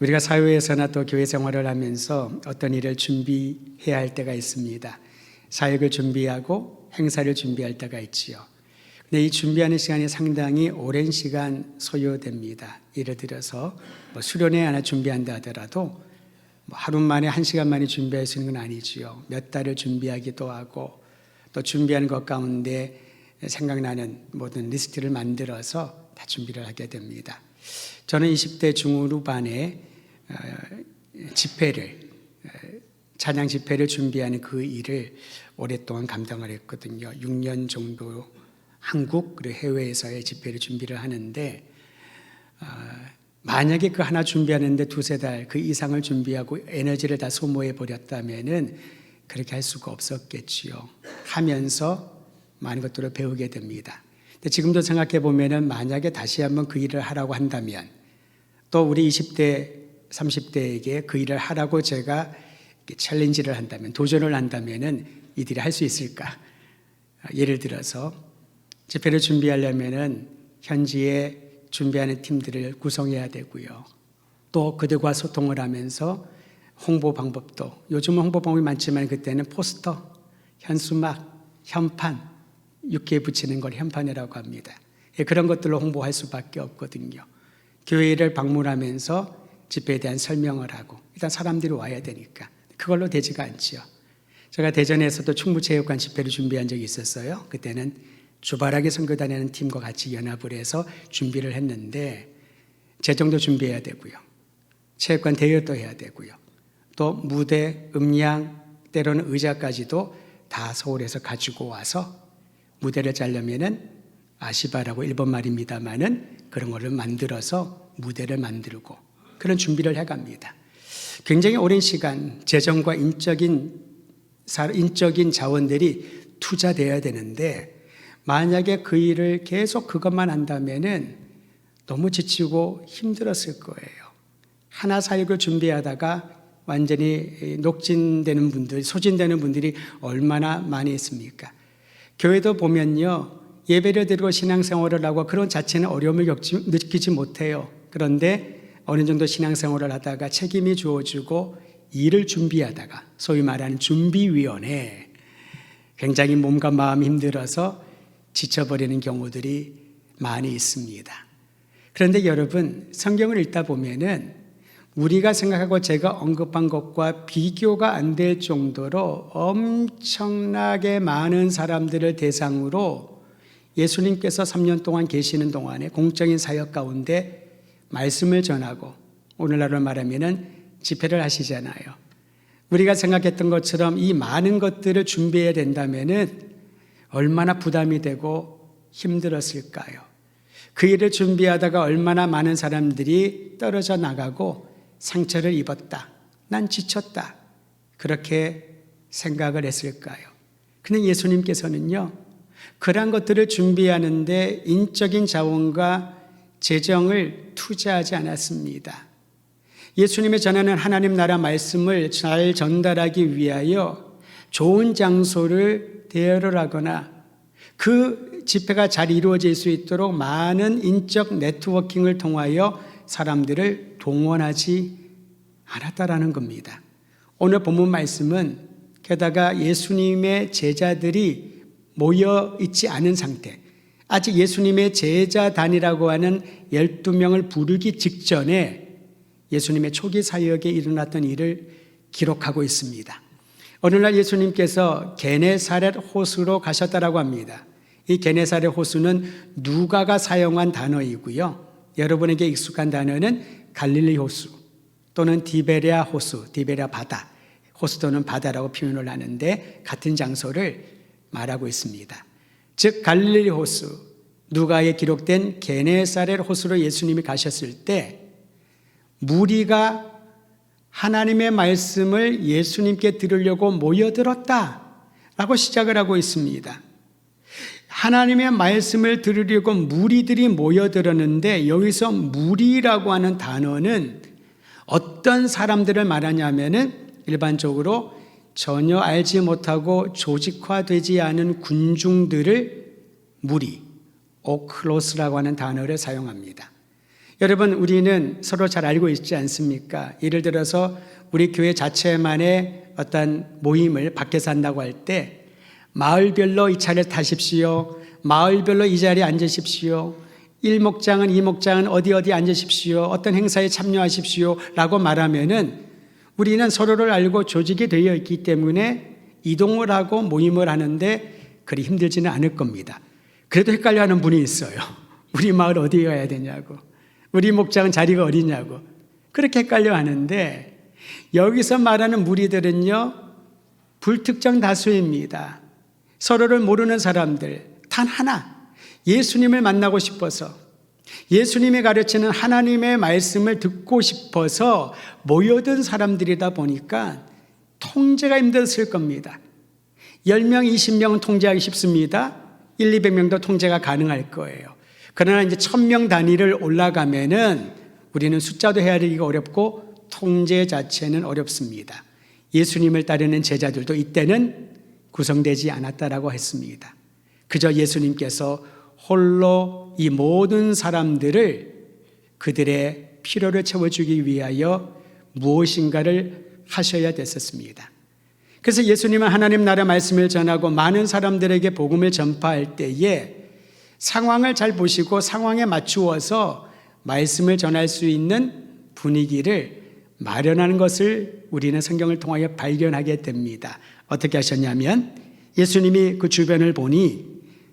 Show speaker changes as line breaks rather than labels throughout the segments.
우리가 사회에서나 또 교회 생활을 하면서 어떤 일을 준비해야 할 때가 있습니다. 사역을 준비하고 행사를 준비할 때가 있지요. 근데 이 준비하는 시간이 상당히 오랜 시간 소요됩니다. 예를 들어서 수련회 하나 준비한다 하더라도 하루 만에 1시간 만에 준비할 수 있는 건 아니지요. 몇 달을 준비하기도 하고 또 준비하는 것 가운데 생각나는 모든 리스트를 만들어서 다 준비를 하게 됩니다. 저는 20대 중후반에 찬양 집회를 준비하는 그 일을 오랫동안 감당을 했거든요. 6년 정도 한국 그리고 해외에서의 집회를 준비를 하는데 만약에 그 하나 준비하는데 2-3달 그 이상을 준비하고 에너지를 다 소모해 버렸다면은 그렇게 할 수가 없었겠지요. 하면서 많은 것들을 배우게 됩니다. 근데 지금도 생각해 보면은 만약에 다시 한번 그 일을 하라고 한다면 또 우리 20대 30대에게 그 일을 하라고 제가 챌린지를 한다면, 도전을 한다면은 이들이 할 수 있을까? 예를 들어서 집회를 준비하려면은 현지에 준비하는 팀들을 구성해야 되고요. 또 그들과 소통을 하면서 홍보 방법도, 요즘은 홍보 방법이 많지만 그때는 포스터, 현수막, 현판, 육개에 붙이는 걸 현판이라고 합니다. 그런 것들로 홍보할 수밖에 없거든요. 교회를 방문하면서 집회에 대한 설명을 하고 일단 사람들이 와야 되니까 그걸로 되지가 않지요. 제가 대전에서도 충무체육관 집회를 준비한 적이 있었어요. 그때는 주바라기 선교단이라는 팀과 같이 연합을 해서 준비를 했는데 재정도 준비해야 되고요. 체육관 대여도 해야 되고요. 또 무대, 음량, 때로는 의자까지도 다 서울에서 가지고 와서 무대를 짜려면은 아시바라고 일본 말입니다만은 그런 거를 만들어서 무대를 만들고 그런 준비를 해갑니다. 굉장히 오랜 시간 재정과 인적인 자원들이 투자되어야 되는데 만약에 그 일을 계속 그것만 한다면은 너무 지치고 힘들었을 거예요. 하나 사역을 준비하다가 완전히 녹진되는 분들, 소진되는 분들이 얼마나 많이 있습니까? 교회도 보면요, 예배를 드리고 신앙생활을 하고 그런 자체는 어려움을 느끼지 못해요. 그런데 어느 정도 신앙생활을 하다가 책임이 주어지고 일을 준비하다가 소위 말하는 준비위원회, 굉장히 몸과 마음이 힘들어서 지쳐버리는 경우들이 많이 있습니다. 그런데 여러분, 성경을 읽다 보면은 우리가 생각하고 제가 언급한 것과 비교가 안 될 정도로 엄청나게 많은 사람들을 대상으로 예수님께서 3년 동안 계시는 동안에 공적인 사역 가운데 말씀을 전하고 오늘날로 말하면은 집회를 하시잖아요. 우리가 생각했던 것처럼 이 많은 것들을 준비해야 된다면은 얼마나 부담이 되고 힘들었을까요? 그 일을 준비하다가 얼마나 많은 사람들이 떨어져 나가고 상처를 입었다, 난 지쳤다, 그렇게 생각을 했을까요? 근데 예수님께서는요, 그러한 것들을 준비하는데 인적인 자원과 재정을 투자하지 않았습니다. 예수님의 전하는 하나님 나라 말씀을 잘 전달하기 위하여 좋은 장소를 대여를 하거나 그 집회가 잘 이루어질 수 있도록 많은 인적 네트워킹을 통하여 사람들을 동원하지 않았다라는 겁니다. 오늘 본문 말씀은 게다가 예수님의 제자들이 모여 있지 않은 상태, 아직 예수님의 제자단이라고 하는 12명을 부르기 직전에 예수님의 초기 사역에 일어났던 일을 기록하고 있습니다. 어느 날 예수님께서 게네사렛 호수로 가셨다라고 합니다. 이 게네사렛 호수는 누가가 사용한 단어이고요. 여러분에게 익숙한 단어는 갈릴리 호수 또는 디베랴 호수, 디베랴 바다, 호수 또는 바다라고 표현을 하는데 같은 장소를 말하고 있습니다. 즉 갈릴리 호수, 누가에 기록된 게네사렛 호수로 예수님이 가셨을 때 무리가 하나님의 말씀을 예수님께 들으려고 모여들었다라고 시작을 하고 있습니다. 하나님의 말씀을 들으려고 무리들이 모여들었는데 여기서 무리라고 하는 단어는 어떤 사람들을 말하냐면은 일반적으로 전혀 알지 못하고 조직화되지 않은 군중들을 무리, 오클로스라고 하는 단어를 사용합니다. 여러분, 우리는 서로 잘 알고 있지 않습니까? 예를 들어서 우리 교회 자체만의 어떤 모임을 밖에서 한다고 할 때 마을별로 이 차를 타십시오. 마을별로 이 자리에 앉으십시오. 1목장은 2목장은 어디 앉으십시오. 어떤 행사에 참여하십시오. 라고 말하면은 우리는 서로를 알고 조직이 되어 있기 때문에 이동을 하고 모임을 하는데 그리 힘들지는 않을 겁니다. 그래도 헷갈려하는 분이 있어요. 우리 마을 어디에 가야 되냐고, 우리 목장은 자리가 어디냐고, 그렇게 헷갈려 하는데, 여기서 말하는 무리들은요 불특정 다수입니다. 서로를 모르는 사람들, 단 하나 예수님을 만나고 싶어서, 예수님이 가르치는 하나님의 말씀을 듣고 싶어서 모여든 사람들이다 보니까 통제가 힘들었을 겁니다. 10명, 20명은 통제하기 쉽습니다. 200명도 통제가 가능할 거예요. 그러나 이제 1000명 단위를 올라가면은 우리는 숫자도 헤아리기가 어렵고 통제 자체는 어렵습니다. 예수님을 따르는 제자들도 이때는 구성되지 않았다라고 했습니다. 그저 예수님께서 홀로 이 모든 사람들을 그들의 필요를 채워주기 위하여 무엇인가를 하셔야 됐었습니다. 그래서 예수님은 하나님 나라 말씀을 전하고 많은 사람들에게 복음을 전파할 때에 상황을 잘 보시고 상황에 맞추어서 말씀을 전할 수 있는 분위기를 마련하는 것을 우리는 성경을 통하여 발견하게 됩니다. 어떻게 하셨냐면 예수님이 그 주변을 보니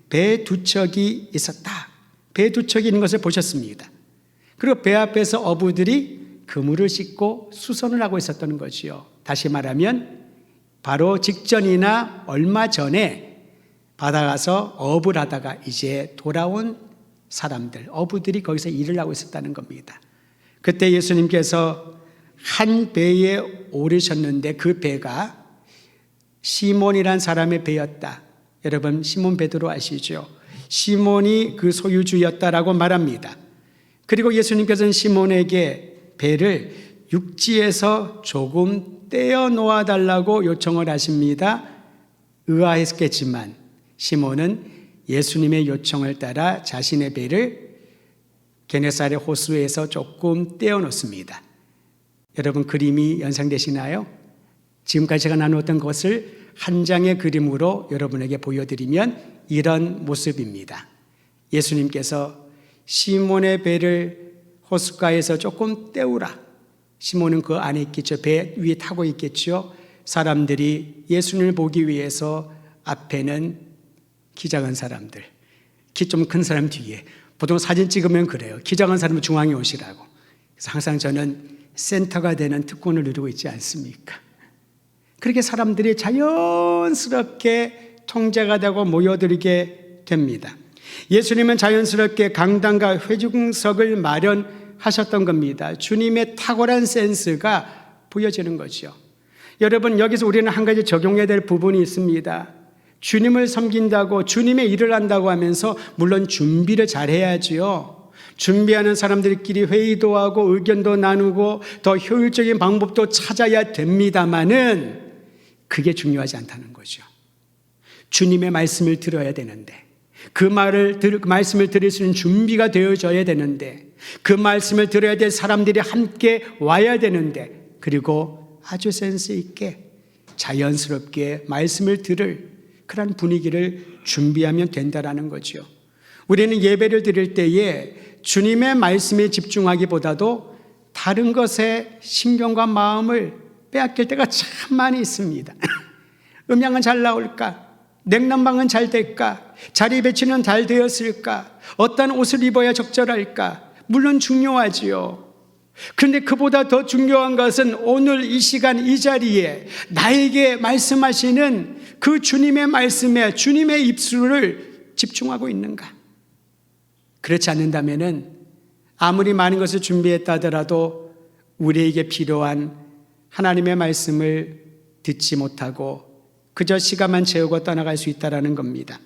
배 두 척이 있었다. 배 두 척이 있는 것을 보셨습니다. 그리고 배 앞에서 어부들이 그물을 싣고 수선을 하고 있었다는 거지요. 다시 말하면 바로 직전이나 얼마 전에 바다 가서 어부를 하다가 이제 돌아온 사람들, 어부들이 거기서 일을 하고 있었다는 겁니다. 그때 예수님께서 한 배에 오르셨는데 그 배가 시몬이란 사람의 배였다. 여러분, 시몬 베드로 아시죠? 시몬이 그 소유주였다라고 말합니다. 그리고 예수님께서는 시몬에게 배를 육지에서 조금 떼어 놓아 달라고 요청을 하십니다. 의아했겠지만 시몬은 예수님의 요청을 따라 자신의 배를 게네사렛 호수에서 조금 떼어 놓습니다. 여러분, 그림이 연상되시나요? 지금까지 제가 나누었던 것을 한 장의 그림으로 여러분에게 보여드리면 이런 모습입니다. 예수님께서 시몬의 배를 호숫가에서 조금 떼우라. 시몬은 그 안에 있겠죠. 배 위에 타고 있겠죠. 사람들이 예수님을 보기 위해서 앞에는 키 작은 사람들, 키 좀 큰 사람 뒤에, 보통 사진 찍으면 그래요. 키 작은 사람은 중앙에 오시라고. 그래서 항상 저는 센터가 되는 특권을 누리고 있지 않습니까? 그렇게 사람들이 자연스럽게 통제가 되고 모여들게 됩니다. 예수님은 자연스럽게 강당과 회중석을 마련하셨던 겁니다. 주님의 탁월한 센스가 보여지는 거죠. 여러분, 여기서 우리는 한 가지 적용해야 될 부분이 있습니다. 주님을 섬긴다고, 주님의 일을 한다고 하면서 물론 준비를 잘 해야지요. 준비하는 사람들끼리 회의도 하고 의견도 나누고 더 효율적인 방법도 찾아야 됩니다마는 그게 중요하지 않다는 거죠. 주님의 말씀을 들어야 되는데, 그 말씀을 들을 수 있는 준비가 되어져야 되는데, 그 말씀을 들어야 될 사람들이 함께 와야 되는데, 그리고 아주 센스 있게 자연스럽게 말씀을 들을 그런 분위기를 준비하면 된다라는 거죠. 우리는 예배를 드릴 때에 주님의 말씀에 집중하기보다도 다른 것에 신경과 마음을 빼앗길 때가 참 많이 있습니다. 음향은 잘 나올까? 냉난방은 잘 될까? 자리 배치는 잘 되었을까? 어떤 옷을 입어야 적절할까? 물론 중요하지요. 그런데 그보다 더 중요한 것은 오늘 이 시간 이 자리에 나에게 말씀하시는 그 주님의 말씀에 주님의 입술을 집중하고 있는가? 그렇지 않는다면은 아무리 많은 것을 준비했다 하더라도 우리에게 필요한 하나님의 말씀을 듣지 못하고 그저 시간만 채우고 떠나갈 수 있다는 겁니다.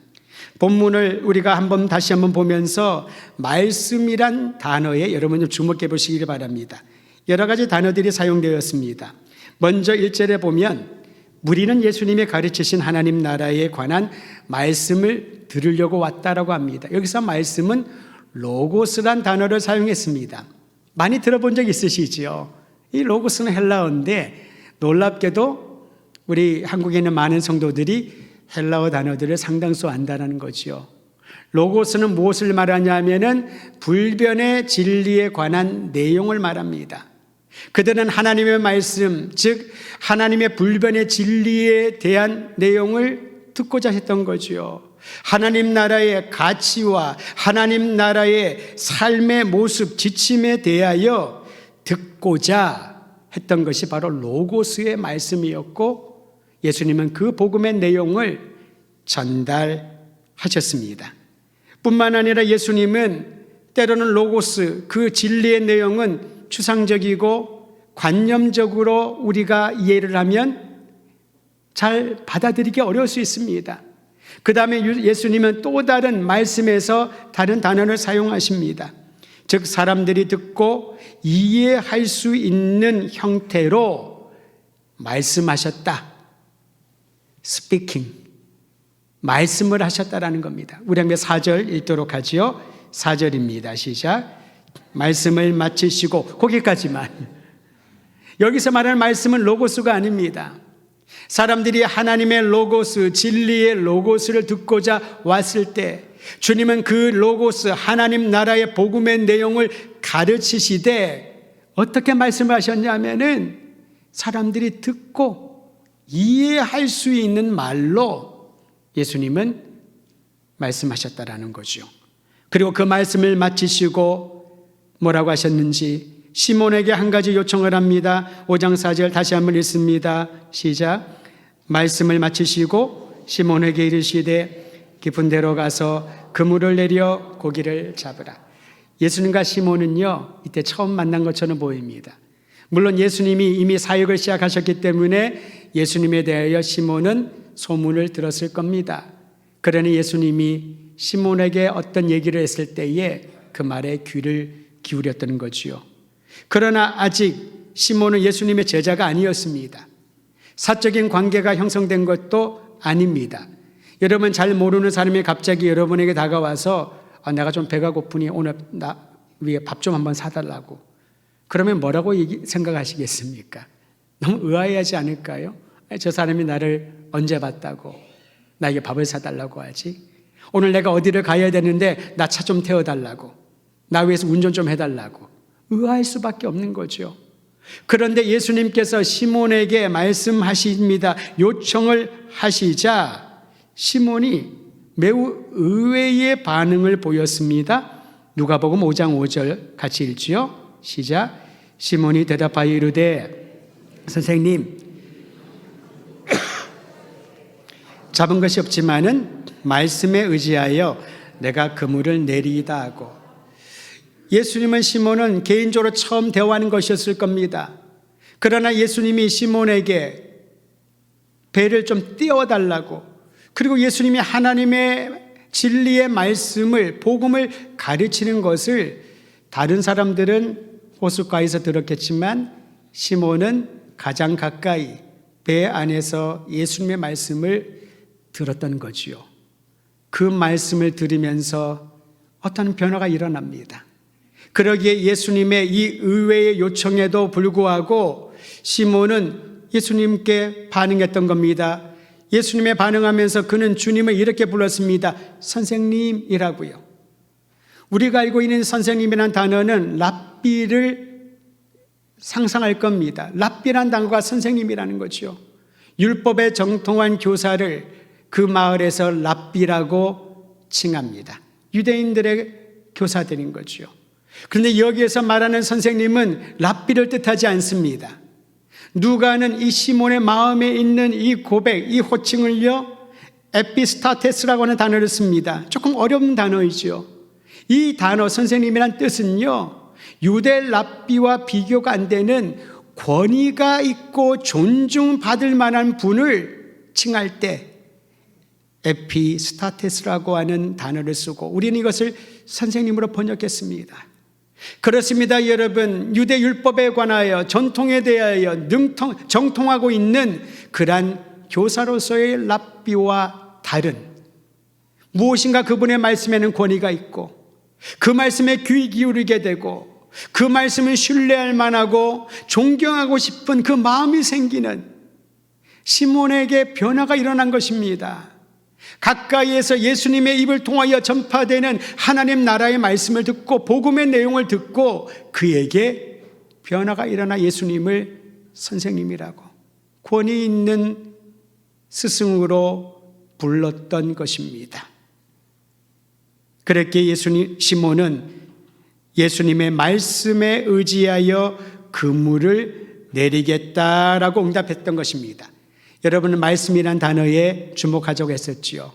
본문을 우리가 다시 한번 보면서 말씀이란 단어에 여러분 좀 주목해 보시기를 바랍니다. 여러 가지 단어들이 사용되었습니다. 먼저 1절에 보면 무리는 예수님이 가르치신 하나님 나라에 관한 말씀을 들으려고 왔다라고 합니다. 여기서 말씀은 로고스란 단어를 사용했습니다. 많이 들어본 적 있으시죠? 이 로고스는 헬라어인데 놀랍게도 우리 한국에 있는 많은 성도들이 헬라어 단어들을 상당수 안다는 거죠. 로고스는 무엇을 말하냐면은 불변의 진리에 관한 내용을 말합니다. 그들은 하나님의 말씀, 즉 하나님의 불변의 진리에 대한 내용을 듣고자 했던 거죠. 하나님 나라의 가치와 하나님 나라의 삶의 모습, 지침에 대하여 듣고자 했던 것이 바로 로고스의 말씀이었고, 예수님은 그 복음의 내용을 전달하셨습니다. 뿐만 아니라 예수님은 때로는 로고스, 그 진리의 내용은 추상적이고 관념적으로 우리가 이해를 하면 잘 받아들이기 어려울 수 있습니다. 그 다음에 예수님은 또 다른 말씀에서 다른 단어를 사용하십니다. 즉 사람들이 듣고 이해할 수 있는 형태로 말씀하셨다. 스피킹, 말씀을 하셨다라는 겁니다. 우리 함께 4절 읽도록 하지요. 4절입니다. 시작. 말씀을 마치시고, 거기까지만. 여기서 말하는 말씀은 로고스가 아닙니다. 사람들이 하나님의 로고스, 진리의 로고스를 듣고자 왔을 때 주님은 그 로고스, 하나님 나라의 복음의 내용을 가르치시되 어떻게 말씀을 하셨냐면은 사람들이 듣고 이해할 수 있는 말로 예수님은 말씀하셨다라는 거죠. 그리고 그 말씀을 마치시고 뭐라고 하셨는지 시몬에게 한 가지 요청을 합니다. 5장 4절 다시 한번 읽습니다. 시작. 말씀을 마치시고 시몬에게 이르시되 깊은 데로 가서 그물을 내려 고기를 잡으라. 예수님과 시몬은요, 이때 처음 만난 것처럼 보입니다. 물론 예수님이 이미 사역을 시작하셨기 때문에 예수님에 대하여 시몬은 소문을 들었을 겁니다. 그러니 예수님이 시몬에게 어떤 얘기를 했을 때에 그 말에 귀를 기울였던 거지요. 그러나 아직 시몬은 예수님의 제자가 아니었습니다. 사적인 관계가 형성된 것도 아닙니다. 여러분 잘 모르는 사람이 갑자기 여러분에게 다가와서 내가 좀 배가 고프니 오늘 나 위에 밥 좀 한번 사달라고. 그러면 뭐라고 생각하시겠습니까? 너무 의아해하지 않을까요? 저 사람이 나를 언제 봤다고 나에게 밥을 사달라고 하지? 오늘 내가 어디를 가야 되는데 나 차 좀 태워달라고, 나 위해서 운전 좀 해달라고 의아할 수밖에 없는 거죠. 그런데 예수님께서 시몬에게 말씀하십니다. 요청을 하시자 시몬이 매우 의외의 반응을 보였습니다. 누가복음 5장 5절 같이 읽지요. 시작. 시몬이 대답하여 이르되 선생님 잡은 것이 없지만은 말씀에 의지하여 내가 그물을 내리이다 하고, 예수님은 시몬은 개인적으로 처음 대화하는 것이었을 겁니다. 그러나 예수님이 시몬에게 배를 좀 띄워달라고, 그리고 예수님이 하나님의 진리의 말씀을, 복음을 가르치는 것을 다른 사람들은 호숫가에서 들었겠지만 시몬은 가장 가까이 배 안에서 예수님의 말씀을 들었던 거지요. 그 말씀을 들으면서 어떤 변화가 일어납니다. 그러기에 예수님의 이 의외의 요청에도 불구하고 시몬은 예수님께 반응했던 겁니다. 예수님의 반응하면서 그는 주님을 이렇게 불렀습니다. 선생님이라고요. 우리가 알고 있는 선생님이라는 단어는 랍비를 상상할 겁니다. 랍비란 단어가 선생님이라는 거죠. 율법에 정통한 교사를 그 마을에서 랍비라고 칭합니다. 유대인들의 교사들인 거죠. 그런데 여기에서 말하는 선생님은 랍비를 뜻하지 않습니다. 누가는 이 시몬의 마음에 있는 이 고백, 이 호칭을요, 에피스타테스라고 하는 단어를 씁니다. 조금 어려운 단어이죠. 이 단어 선생님이란 뜻은요, 유대 랍비와 비교가 안 되는 권위가 있고 존중받을 만한 분을 칭할 때 에피스타테스라고 하는 단어를 쓰고 우리는 이것을 선생님으로 번역했습니다. 그렇습니다, 여러분. 유대 율법에 관하여 전통에 대하여 정통하고 있는 그러한 교사로서의 랍비와 다른 무엇인가 그분의 말씀에는 권위가 있고 그 말씀에 귀 기울이게 되고 그 말씀을 신뢰할 만하고 존경하고 싶은 그 마음이 생기는 시몬에게 변화가 일어난 것입니다. 가까이에서 예수님의 입을 통하여 전파되는 하나님 나라의 말씀을 듣고 복음의 내용을 듣고 그에게 변화가 일어나 예수님을 선생님이라고 권위 있는 스승으로 불렀던 것입니다. 그렇게 시몬은 예수님의 말씀에 의지하여 그물을 내리겠다라고 응답했던 것입니다. 여러분은 말씀이란 단어에 주목하자고 했었지요.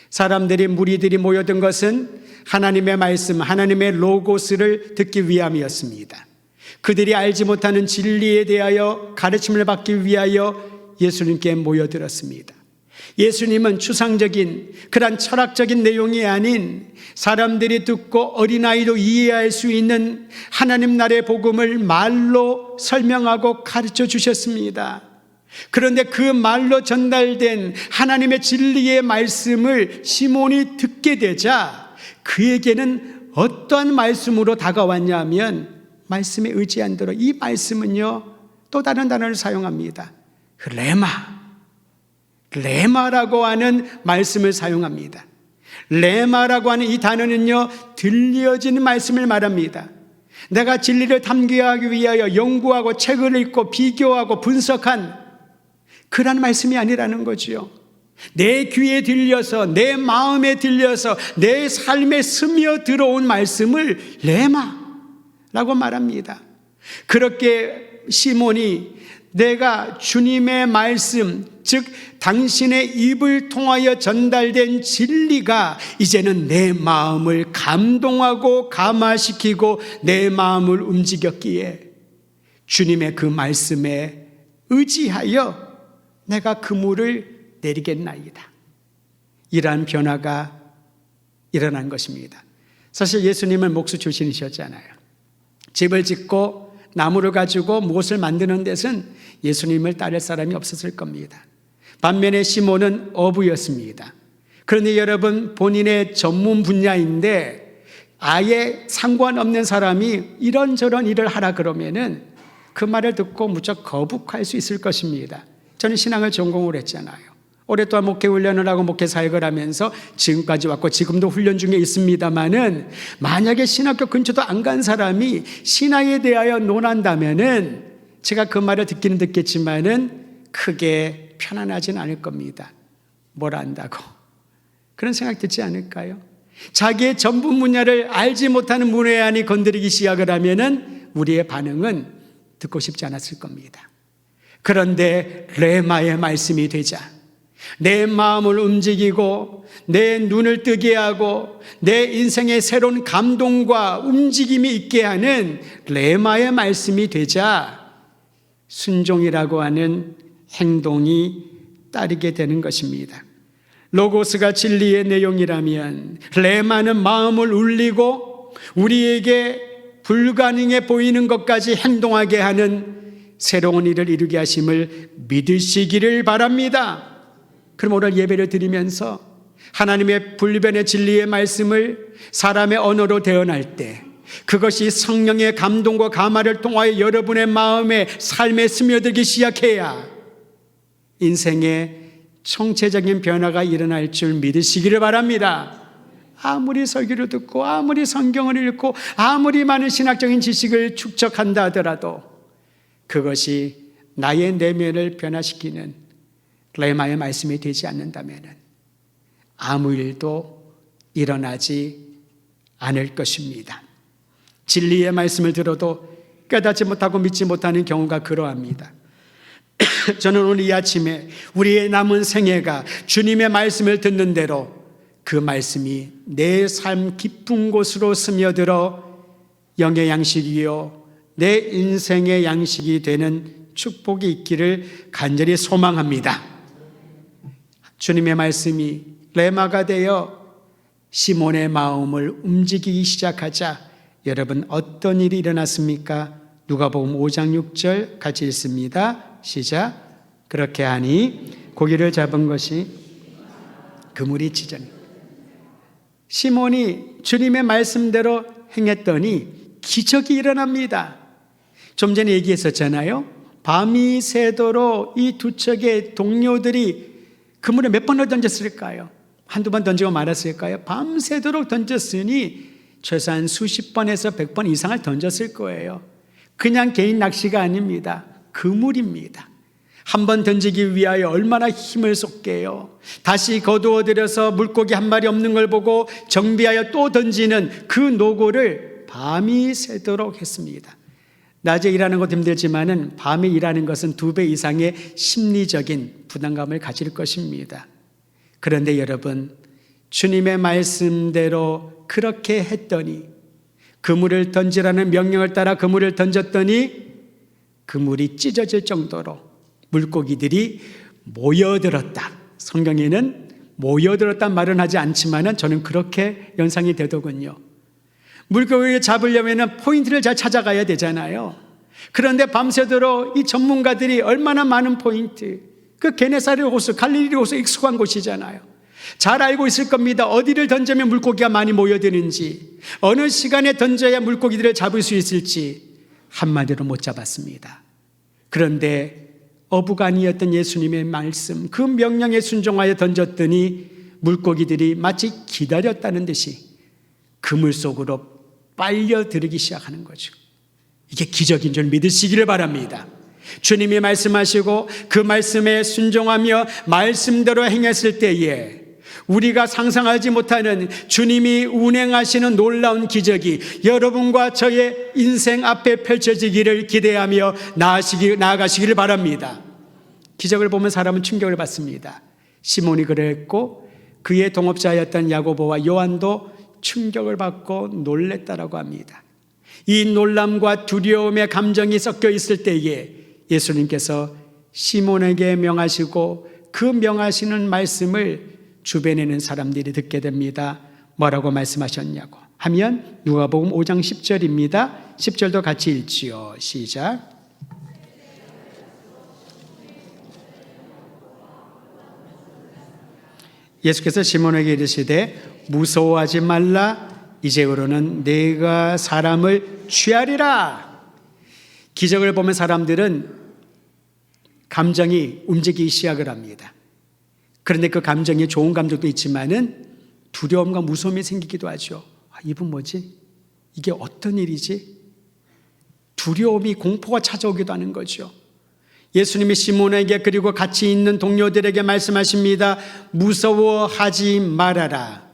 사람들이 무리들이 모여든 것은 하나님의 말씀, 하나님의 로고스를 듣기 위함이었습니다. 그들이 알지 못하는 진리에 대하여 가르침을 받기 위하여 예수님께 모여들었습니다. 예수님은 추상적인 그런 철학적인 내용이 아닌 사람들이 듣고 어린아이도 이해할 수 있는 하나님 나라의 복음을 말로 설명하고 가르쳐 주셨습니다. 그런데 그 말로 전달된 하나님의 진리의 말씀을 시몬이 듣게 되자 그에게는 어떠한 말씀으로 다가왔냐 하면 말씀에 의지한 대로 이 말씀은요 또 다른 단어를 사용합니다. 레마라고 하는 말씀을 사용합니다. 레마라고 하는 이 단어는요 들려지는 말씀을 말합니다. 내가 진리를 탐구하기 위하여 연구하고 책을 읽고 비교하고 분석한 그런 말씀이 아니라는 거지요. 내 귀에 들려서 내 마음에 들려서 내 삶에 스며들어온 말씀을 레마라고 말합니다. 그렇게 시몬이 내가 주님의 말씀, 즉 당신의 입을 통하여 전달된 진리가 이제는 내 마음을 감동하고 감화시키고 내 마음을 움직였기에 주님의 그 말씀에 의지하여 내가 그물을 내리겠나이다. 이러한 변화가 일어난 것입니다. 사실 예수님은 목수 출신이셨잖아요. 집을 짓고 나무를 가지고 무엇을 만드는 데는 예수님을 따를 사람이 없었을 겁니다. 반면에 시몬은 어부였습니다. 그런데 여러분 본인의 전문 분야인데 아예 상관없는 사람이 이런저런 일을 하라 그러면은 그 말을 듣고 무척 거북할 수 있을 것입니다. 저는 신앙을 전공을 했잖아요. 오랫동안 목회 훈련을 하고 목회 사역을 하면서 지금까지 왔고 지금도 훈련 중에 있습니다만은 만약에 신학교 근처도 안 간 사람이 신앙에 대하여 논한다면은 제가 그 말을 듣기는 듣겠지만은 크게 편안하진 않을 겁니다. 뭘 안다고 그런 생각 듣지 않을까요? 자기의 전문 분야를 알지 못하는 문외한이 건드리기 시작을 하면은 우리의 반응은 듣고 싶지 않았을 겁니다. 그런데 레마의 말씀이 되자 내 마음을 움직이고 내 눈을 뜨게 하고 내 인생에 새로운 감동과 움직임이 있게 하는 레마의 말씀이 되자 순종이라고 하는 행동이 따르게 되는 것입니다. 로고스가 진리의 내용이라면 레마는 마음을 울리고 우리에게 불가능해 보이는 것까지 행동하게 하는 새로운 일을 이루게 하심을 믿으시기를 바랍니다. 그럼 오늘 예배를 드리면서 하나님의 불변의 진리의 말씀을 사람의 언어로 대언할 때 그것이 성령의 감동과 감화를 통하여 여러분의 마음에 삶에 스며들기 시작해야 인생의 총체적인 변화가 일어날 줄 믿으시기를 바랍니다. 아무리 설교를 듣고 아무리 성경을 읽고 아무리 많은 신학적인 지식을 축적한다 하더라도 그것이 나의 내면을 변화시키는 레마의 말씀이 되지 않는다면 아무 일도 일어나지 않을 것입니다. 진리의 말씀을 들어도 깨닫지 못하고 믿지 못하는 경우가 그러합니다. 저는 오늘 이 아침에 우리의 남은 생애가 주님의 말씀을 듣는 대로 그 말씀이 내 삶 깊은 곳으로 스며들어 영의 양식이요 내 인생의 양식이 되는 축복이 있기를 간절히 소망합니다. 주님의 말씀이 레마가 되어 시몬의 마음을 움직이기 시작하자 여러분 어떤 일이 일어났습니까? 누가복음 5장 6절 같이 읽습니다. 시작. 그렇게 하니 고기를 잡은 것이 그물이 찢어니 시몬이 주님의 말씀대로 행했더니 기적이 일어납니다. 좀 전에 얘기했었잖아요. 밤이 새도록 이 두 척의 동료들이 그물에 몇 번을 던졌을까요? 한두 번 던지고 말았을까요? 밤새도록 던졌으니 최소한 수십 번에서 100번 이상을 던졌을 거예요. 그냥 개인 낚시가 아닙니다. 그물입니다. 한 번 던지기 위하여 얼마나 힘을 쏟게요. 다시 거두어들여서 물고기 한 마리 없는 걸 보고 정비하여 또 던지는 그 노고를 밤이 새도록 했습니다. 낮에 일하는 것도 힘들지만은 밤에 일하는 것은 2배 이상의 심리적인 부담감을 가질 것입니다. 그런데 여러분, 주님의 말씀대로 그렇게 했더니, 그물을 던지라는 명령을 따라 그물을 던졌더니 그물이 찢어질 정도로 물고기들이 모여들었다. 성경에는 모여들었단 말은 하지 않지만은 저는 그렇게 연상이 되더군요. 물고기를 잡으려면 포인트를 잘 찾아가야 되잖아요. 그런데 밤새도록 이 전문가들이 얼마나 많은 포인트, 그 게네사렛 호수, 갈릴리 호수 익숙한 곳이잖아요. 잘 알고 있을 겁니다. 어디를 던지면 물고기가 많이 모여드는지, 어느 시간에 던져야 물고기들을 잡을 수 있을지 한마디로 못 잡았습니다. 그런데 어부간이었던 예수님의 말씀, 그 명령에 순종하여 던졌더니 물고기들이 마치 기다렸다는 듯이 그물 속으로 빨려들기 시작하는 거죠. 이게 기적인 줄 믿으시기를 바랍니다. 주님이 말씀하시고 그 말씀에 순종하며 말씀대로 행했을 때에 우리가 상상하지 못하는 주님이 운행하시는 놀라운 기적이 여러분과 저의 인생 앞에 펼쳐지기를 기대하며 나아가시기를 바랍니다. 기적을 보면 사람은 충격을 받습니다. 시몬이 그랬고 그의 동업자였던 야고보와 요한도 충격을 받고 놀랬다라고 합니다. 이 놀람과 두려움의 감정이 섞여 있을 때에 예수님께서 시몬에게 명하시고 그 명하시는 말씀을 주변에 있는 사람들이 듣게 됩니다. 뭐라고 말씀하셨냐고 하면 누가복음 5장 10절입니다. 10절도 같이 읽지요. 시작. 예수께서 시몬에게 이르시되 무서워하지 말라. 이제부로는 내가 사람을 취하리라. 기적을 보면 사람들은 감정이 움직이기 시작을 합니다. 그런데 그 감정이 좋은 감정도 있지만은 두려움과 무서움이 생기기도 하죠. 이분 뭐지? 이게 어떤 일이지? 두려움이, 공포가 찾아오기도 하는 거죠. 예수님이 시몬에게 그리고 같이 있는 동료들에게 말씀하십니다. 무서워하지 말아라.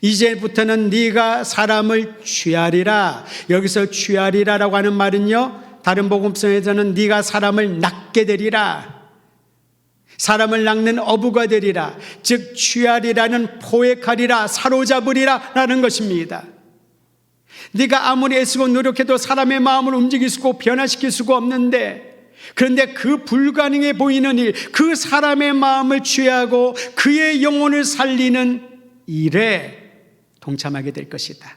이제부터는 네가 사람을 취하리라. 여기서 취하리라라고 하는 말은요, 다른 복음서에서는 네가 사람을 낚게 되리라. 사람을 낚는 어부가 되리라. 즉 취하리라는 포획하리라, 사로잡으리라 라는 것입니다. 네가 아무리 애쓰고 노력해도 사람의 마음을 움직일 수고 변화시킬 수가 없는데, 그런데 그 불가능해 보이는 일, 그 사람의 마음을 취하고 그의 영혼을 살리는 일에 동참하게 될 것이다.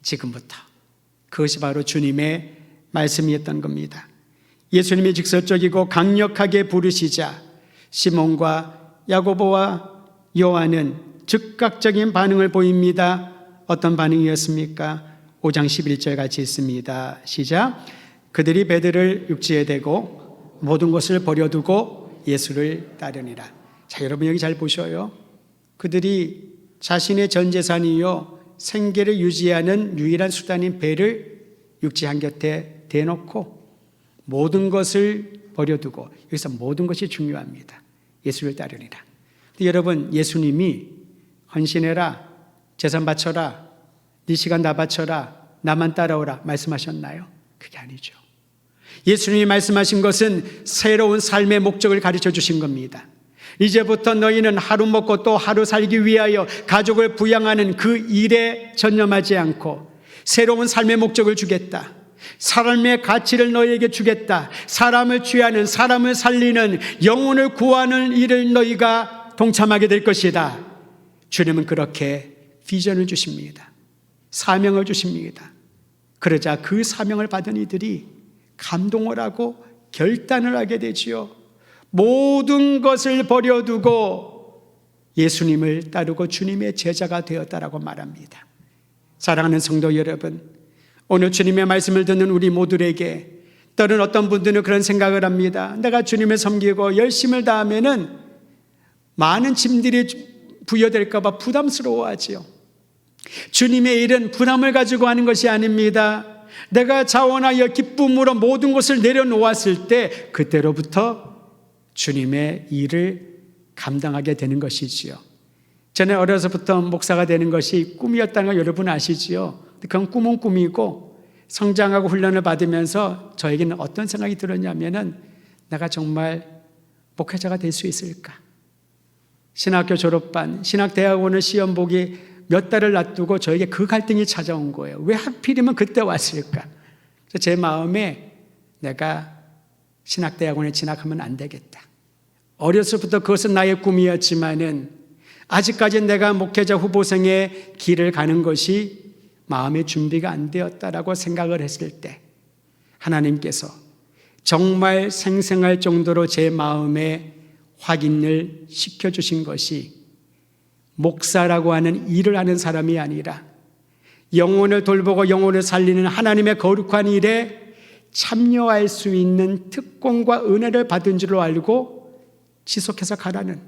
지금부터. 그것이 바로 주님의 말씀이었던 겁니다. 예수님이 직설적이고 강력하게 부르시자 시몬과 야고보와 요한은 즉각적인 반응을 보입니다. 어떤 반응이었습니까? 5장 11절 같이 있습니다. 시작. 그들이 배들을 육지에 대고 모든 것을 버려두고 예수를 따르니라. 자, 여러분 여기 잘 보셔요. 그들이 자신의 전 재산이요 생계를 유지하는 유일한 수단인 배를 육지 한곁에 대놓고 모든 것을 버려두고, 여기서 모든 것이 중요합니다. 예수를 따르니라. 근데 여러분, 예수님이 헌신해라, 재산 바쳐라, 네 시간 다 바쳐라, 나만 따라오라 말씀하셨나요? 그게 아니죠. 예수님이 말씀하신 것은 새로운 삶의 목적을 가르쳐 주신 겁니다. 이제부터 너희는 하루 먹고 또 하루 살기 위하여 가족을 부양하는 그 일에 전념하지 않고 새로운 삶의 목적을 주겠다. 사람의 가치를 너희에게 주겠다. 사람을 취하는, 사람을 살리는, 영혼을 구하는 일을 너희가 동참하게 될 것이다. 주님은 그렇게 비전을 주십니다. 사명을 주십니다. 그러자 그 사명을 받은 이들이 감동을 하고 결단을 하게 되지요. 모든 것을 버려두고 예수님을 따르고 주님의 제자가 되었다라고 말합니다. 사랑하는 성도 여러분, 오늘 주님의 말씀을 듣는 우리 모두에게 때로는 어떤 분들은 그런 생각을 합니다. 내가 주님을 섬기고 열심을 다하면은 많은 짐들이 부여될까 봐 부담스러워하지요. 주님의 일은 부담을 가지고 하는 것이 아닙니다. 내가 자원하여 기쁨으로 모든 것을 내려놓았을 때 그때로부터 주님의 일을 감당하게 되는 것이지요. 저는 어려서부터 목사가 되는 것이 꿈이었다는 걸 여러분 아시지요. 그건 꿈은 꿈이고 성장하고 훈련을 받으면서 저에게는 어떤 생각이 들었냐면은 내가 정말 목회자가 될 수 있을까? 신학교 졸업반, 신학대학원을 시험 보기 몇 달을 놔두고 저에게 그 갈등이 찾아온 거예요. 왜 하필이면 그때 왔을까? 그래서 제 마음에 내가 신학대학원에 진학하면 안 되겠다. 어려서부터 그것은 나의 꿈이었지만은 아직까지 내가 목회자 후보생의 길을 가는 것이 마음의 준비가 안 되었다라고 생각을 했을 때 하나님께서 정말 생생할 정도로 제 마음에 확인을 시켜주신 것이 목사라고 하는 일을 하는 사람이 아니라 영혼을 돌보고 영혼을 살리는 하나님의 거룩한 일에 참여할 수 있는 특권과 은혜를 받은 줄로 알고 지속해서 가라는,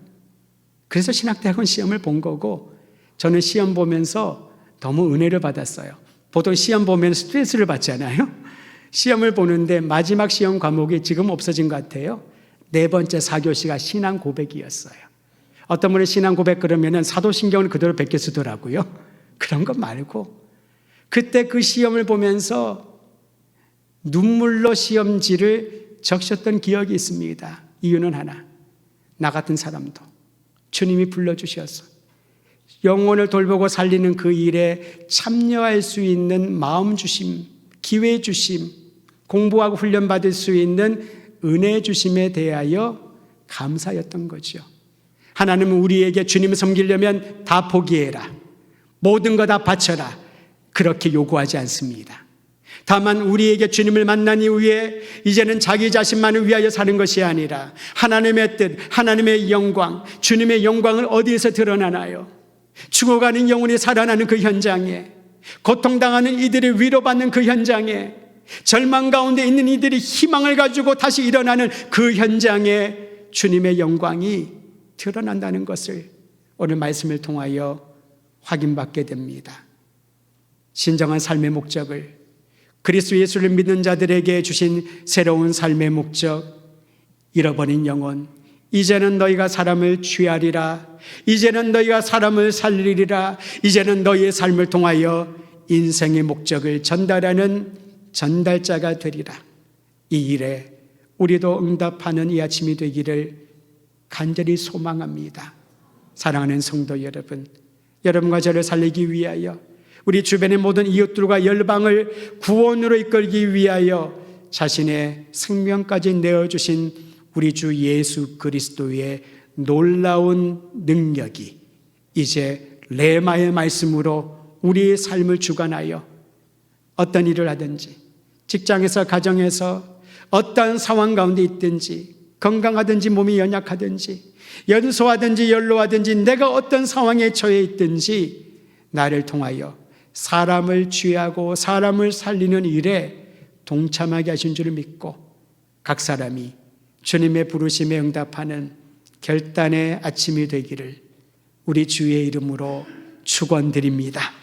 그래서 신학대학원 시험을 본 거고, 저는 시험 보면서 너무 은혜를 받았어요. 보통 시험 보면 스트레스를 받잖아요. 시험을 보는데 마지막 시험 과목이 지금 없어진 것 같아요. 4번째 4교시가 신앙 고백이었어요. 어떤 분은 신앙 고백 그러면은 사도신경을 그대로 베껴 쓰더라고요. 그런 것 말고 그때 그 시험을 보면서 눈물로 시험지를 적셨던 기억이 있습니다. 이유는 하나, 나 같은 사람도 주님이 불러주셔서 영혼을 돌보고 살리는 그 일에 참여할 수 있는 마음 주심, 기회 주심, 공부하고 훈련받을 수 있는 은혜 주심에 대하여 감사였던 거죠. 하나님은 우리에게 주님을 섬기려면 다 포기해라, 모든 거 다 바쳐라, 그렇게 요구하지 않습니다. 다만 우리에게 주님을 만난 이후에 이제는 자기 자신만을 위하여 사는 것이 아니라 하나님의 뜻, 하나님의 영광, 주님의 영광을 어디에서 드러나나요? 죽어가는 영혼이 살아나는 그 현장에, 고통당하는 이들이 위로받는 그 현장에, 절망 가운데 있는 이들이 희망을 가지고 다시 일어나는 그 현장에 주님의 영광이 드러난다는 것을 오늘 말씀을 통하여 확인받게 됩니다. 진정한 삶의 목적을, 그리스도 예수를 믿는 자들에게 주신 새로운 삶의 목적, 잃어버린 영혼, 이제는 너희가 사람을 취하리라, 이제는 너희가 사람을 살리리라, 이제는 너희의 삶을 통하여 인생의 목적을 전달하는 전달자가 되리라. 이 일에 우리도 응답하는 이 아침이 되기를 간절히 소망합니다. 사랑하는 성도 여러분, 여러분과 저를 살리기 위하여, 우리 주변의 모든 이웃들과 열방을 구원으로 이끌기 위하여 자신의 생명까지 내어주신 우리 주 예수 그리스도의 놀라운 능력이 이제 레마의 말씀으로 우리의 삶을 주관하여 어떤 일을 하든지, 직장에서 가정에서 어떤 상황 가운데 있든지, 건강하든지 몸이 연약하든지, 연소하든지 연로하든지, 내가 어떤 상황에 처해 있든지 나를 통하여 사람을 취하고 사람을 살리는 일에 동참하게 하신 줄을 믿고 각 사람이 주님의 부르심에 응답하는 결단의 아침이 되기를 우리 주의 이름으로 축원드립니다.